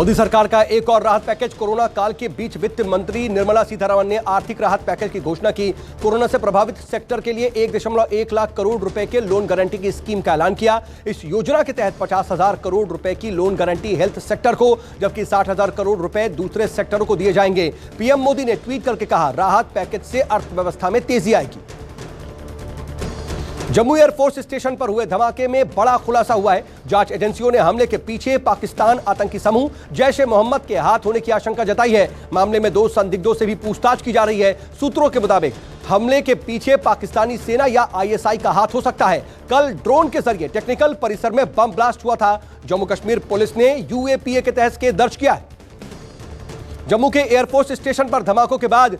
मोदी सरकार का एक और राहत पैकेज। कोरोना काल के बीच वित्त मंत्री निर्मला सीतारमण ने आर्थिक राहत पैकेज की घोषणा की। कोरोना से प्रभावित सेक्टर के लिए 1.1 लाख करोड़ रुपए के लोन गारंटी की स्कीम का ऐलान किया। इस योजना के तहत 50,000 करोड़ रुपए की लोन गारंटी हेल्थ सेक्टर को, जबकि 60,000 करोड़ रुपए दूसरे सेक्टरों को दिए जाएंगे। पीएम मोदी ने ट्वीट करके कहा, राहत पैकेज से अर्थव्यवस्था में तेजी आएगी। जम्मू एयरफोर्स स्टेशन पर हुए धमाके में बड़ा खुलासा हुआ है। जांच एजेंसियों ने हमले के पीछे पाकिस्तान आतंकी समूह जैश-ए-मोहम्मद के हाथ होने की आशंका जताई है। मामले में 2 संदिग्धों से भी पूछताछ की जा रही है। सूत्रों के मुताबिक हमले के पीछे पाकिस्तानी सेना या आईएसआई का हाथ हो सकता है। कल ड्रोन के जरिए टेक्निकल परिसर में बम ब्लास्ट हुआ था। जम्मू कश्मीर पुलिस ने यूएपीए के तहत केस दर्ज किया है। जम्मू के एयरफोर्स स्टेशन पर धमाकों के बाद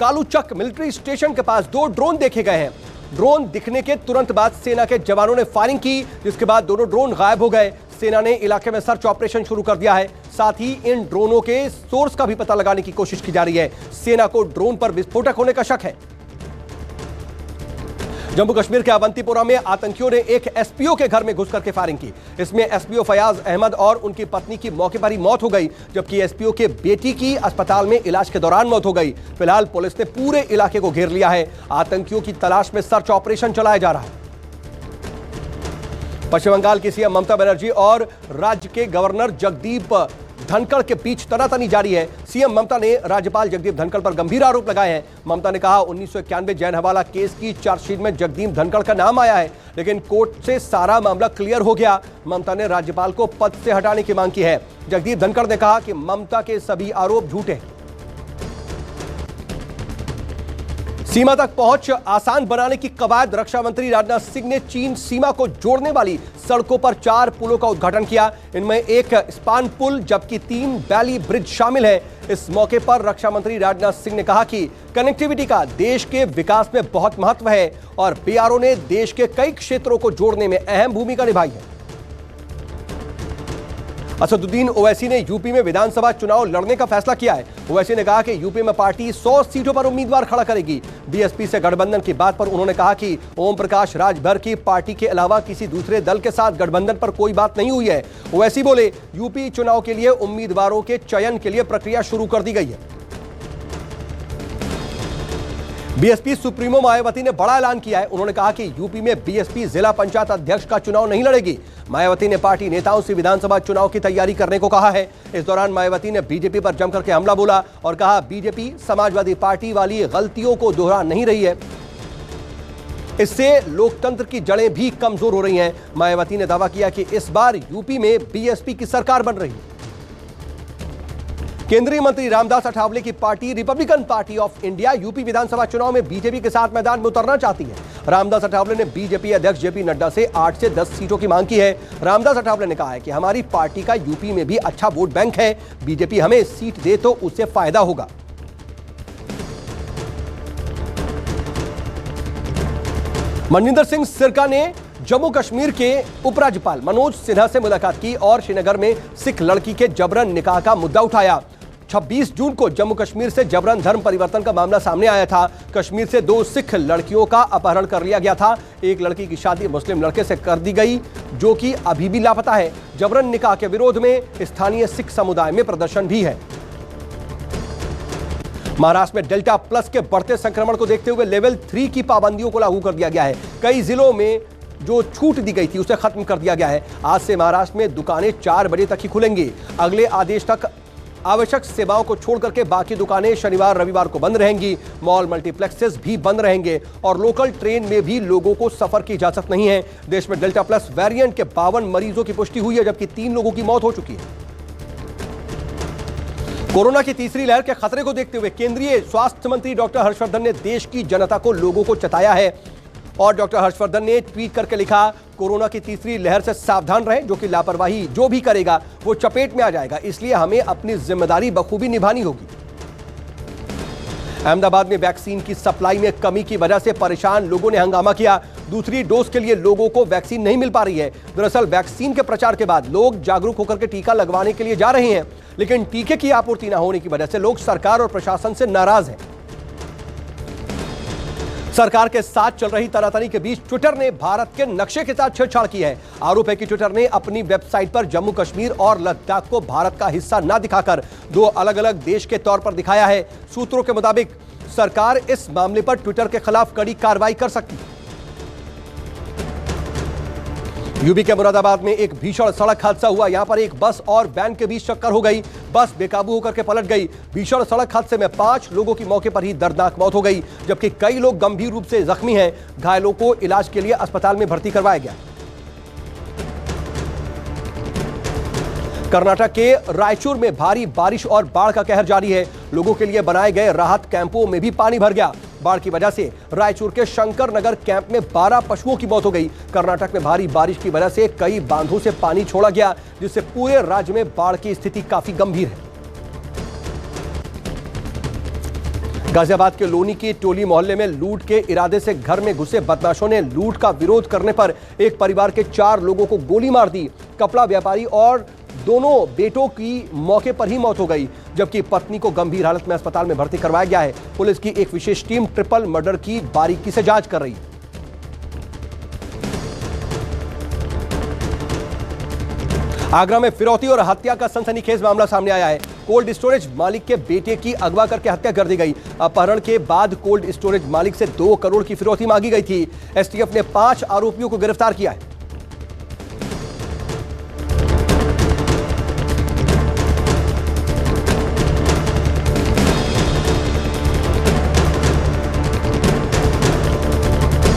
कालूचक मिलिट्री स्टेशन के पास 2 ड्रोन देखे गए हैं। ड्रोन दिखने के तुरंत बाद सेना के जवानों ने फायरिंग की, जिसके बाद दोनों ड्रोन गायब हो गए। सेना ने इलाके में सर्च ऑपरेशन शुरू कर दिया है। साथ ही इन ड्रोनों के सोर्स का भी पता लगाने की कोशिश की जा रही है। सेना को ड्रोन पर विस्फोटक होने का शक है। जम्मू कश्मीर के अवंतीपोरा में आतंकियों ने एक एसपीओ के घर में घुसकर के फायरिंग की। इसमें एसपीओ फयाज अहमद और उनकी पत्नी की मौके पर ही मौत हो गई, जबकि एसपीओ के बेटी की अस्पताल में इलाज के दौरान मौत हो गई। फिलहाल पुलिस ने पूरे इलाके को घेर लिया है। आतंकियों की तलाश में सर्च ऑपरेशन चलाया जा रहा है। पश्चिम बंगाल की सीएम ममता बनर्जी और राज्य के गवर्नर जगदीप धनखड़ के बीच तनातनी जारी है। सीएम ममता ने राज्यपाल जगदीप धनखड़ पर गंभीर आरोप लगाए हैं। ममता ने कहा, 1991 जैन हवाला केस की चार्जशीट में जगदीप धनखड़ का नाम आया है, लेकिन कोर्ट से सारा मामला क्लियर हो गया। ममता ने राज्यपाल को पद से हटाने की मांग की है। जगदीप धनखड़ ने कहा कि ममता के सभी आरोप झूठे हैं। सीमा तक पहुंच आसान बनाने की कवायद। रक्षा मंत्री राजनाथ सिंह ने चीन सीमा को जोड़ने वाली सड़कों पर 4 पुलों का उद्घाटन किया। इनमें एक स्पान पुल जबकि 3 वैली ब्रिज शामिल है। इस मौके पर रक्षा मंत्री राजनाथ सिंह ने कहा कि कनेक्टिविटी का देश के विकास में बहुत महत्व है और बीआरओ ने देश के कई क्षेत्रों को जोड़ने में अहम भूमिका निभाई है। असदुद्दीन ओवैसी ने यूपी में विधानसभा चुनाव लड़ने का फैसला किया है। ओवैसी ने कहा कि यूपी में पार्टी 100 सीटों पर उम्मीदवार खड़ा करेगी। बीएसपी से गठबंधन की बात पर उन्होंने कहा कि ओम प्रकाश राजभर की पार्टी के अलावा किसी दूसरे दल के साथ गठबंधन पर कोई बात नहीं हुई है। ओवैसी बोले, यूपी चुनाव के लिए उम्मीदवारों के चयन के लिए प्रक्रिया शुरू कर दी गई है। बीएसपी सुप्रीमो मायावती ने बड़ा ऐलान किया है। उन्होंने कहा कि यूपी में बीएसपी जिला पंचायत अध्यक्ष का चुनाव नहीं लड़ेगी। मायावती ने पार्टी नेताओं से विधानसभा चुनाव की तैयारी करने को कहा है। इस दौरान मायावती ने बीजेपी पर जमकर के हमला बोला और कहा, बीजेपी समाजवादी पार्टी वाली गलतियों को दोहरा नहीं रही है। इससे लोकतंत्र की जड़ें भी कमजोर हो रही हैं। मायावती ने दावा किया कि इस बार यूपी में बीएसपी की सरकार बन रही है। केंद्रीय मंत्री रामदास अठावले की party Republican Party of India UP विधानसभा चुनाव में बीजेपी के साथ मैदान में उतरना चाहती है। रामदास अठावले ने बीजेपी अध्यक्ष जेपी नड्डा से 8 से 10 सीटों की मांग की है। रामदास अठावले ने कहा है कि हमारी पार्टी का यूपी में भी अच्छा वोट बैंक है। बीजेपी हमें सीट दे तो उससे फायदा होगा। मनजिंदर सिंह सिरका ने जम्मू कश्मीर के उपराज्यपाल मनोज सिन्हा से मुलाकात की और श्रीनगर में सिख लड़की के जबरन निकाह का मुद्दा उठाया। 26 जून को जम्मू कश्मीर से जबरन धर्म परिवर्तन का मामला सामने आया था। कश्मीर से 2 सिख लड़कियों का अपहरण कर लिया गया था। एक लड़की की शादी मुस्लिम लड़के से कर दी गई, जो कि अभी भी लापता है। जबरन निकाह के विरोध में स्थानीय सिख समुदाय में प्रदर्शन भी है। महाराष्ट्र में डेल्टा प्लस के बढ़ते संक्रमण को देखते हुए लेवल 3 की पाबंदियों को लागू कर दिया गया है। कई जिलों में जो छूट दी गई थी उसे खत्म कर दिया गया है। आज से महाराष्ट्र में दुकानें 4 बजे तक ही खुलेंगी। अगले आदेश तक आवश्यक सेवाओं को छोड़कर के बाकी दुकानें शनिवार रविवार को बंद रहेंगी। मॉल मल्टीप्लेक्सेस भी बंद रहेंगे और लोकल ट्रेन में भी लोगों को सफर की इजाजत नहीं है। देश में डेल्टा प्लस वेरिएंट के 52 मरीजों की पुष्टि हुई है, जबकि 3 लोगों की मौत हो चुकी है। कोरोना की तीसरी लहर के खतरे को देखते हुए केंद्रीय स्वास्थ्य मंत्री डॉक्टर हर्षवर्धन ने देश की जनता को लोगों को चेताया है और डॉक्टर हर्षवर्धन ने ट्वीट करके लिखा, कोरोना की तीसरी लहर से सावधान रहें। जो कि लापरवाही जो भी करेगा वो चपेट में आ जाएगा, इसलिए हमें अपनी जिम्मेदारी बखूबी निभानी होगी। अहमदाबाद में वैक्सीन की सप्लाई में कमी की वजह से परेशान लोगों ने हंगामा किया। दूसरी डोज के लिए लोगों को वैक्सीन नहीं मिल पा रही है। दरअसल वैक्सीन के प्रचार के बाद लोग जागरूक होकर के टीका लगवाने के लिए जा रहे हैं, लेकिन टीके की आपूर्ति न होने की वजह से लोग सरकार और प्रशासन से नाराज हैं। सरकार के साथ चल रही तनातनी के बीच ट्विटर ने भारत के नक्शे के साथ छेड़छाड़ की है। आरोप है कि ट्विटर ने अपनी वेबसाइट पर जम्मू कश्मीर और लद्दाख को भारत का हिस्सा न दिखाकर दो अलग अलग देश के तौर पर दिखाया है। सूत्रों के मुताबिक सरकार इस मामले पर ट्विटर के खिलाफ कड़ी कार्रवाई कर सकती है। यूपी के मुरादाबाद में एक भीषण सड़क हादसा हुआ। यहां पर एक बस और वैन के बीच टक्कर हो गई। बस बेकाबू होकर के पलट गई। भीषण सड़क हादसे में 5 लोगों की मौके पर ही दर्दनाक मौत हो गई, जबकि कई लोग गंभीर रूप से जख्मी हैं। घायलों को इलाज के लिए अस्पताल में भर्ती करवाया गया। कर्नाटक के रायचूर में भारी बारिश और बाढ़ का कहर जारी है। लोगों के लिए बनाए गए राहत कैंपों में भी पानी भर गया। बाढ़ की वजह से रायचूर के शंकर नगर कैंप में 12 पशुओं की मौत हो गई। कर्नाटक में भारी बारिश की वजह से कई बांधों से पानी छोड़ा गया, जिससे पूरे राज्य में बाढ़ की स्थिति काफी गंभीर है। गाजियाबाद के लोनी की टोली मोहल्ले में लूट के इरादे से घर में घुसे बदमाशों ने लूट का विरोध करने पर एक परिवार के 4 लोगों को गोली मार दी। कपड़ा व्यापारी और दोनों बेटों की मौके पर ही मौत हो गई, जबकि पत्नी को गंभीर हालत में अस्पताल में भर्ती करवाया गया है। पुलिस की एक विशेष टीम ट्रिपल मर्डर की बारीकी से जांच कर रही है। आगरा में फिरौती और हत्या का सनसनीखेज मामला सामने आया है। कोल्ड स्टोरेज मालिक के बेटे की अगवा करके हत्या कर दी गई। अपहरण के बाद कोल्ड स्टोरेज मालिक से 2 करोड़ की फिरौती मांगी गई थी। एसटीएफ ने 5 आरोपियों को गिरफ्तार किया है।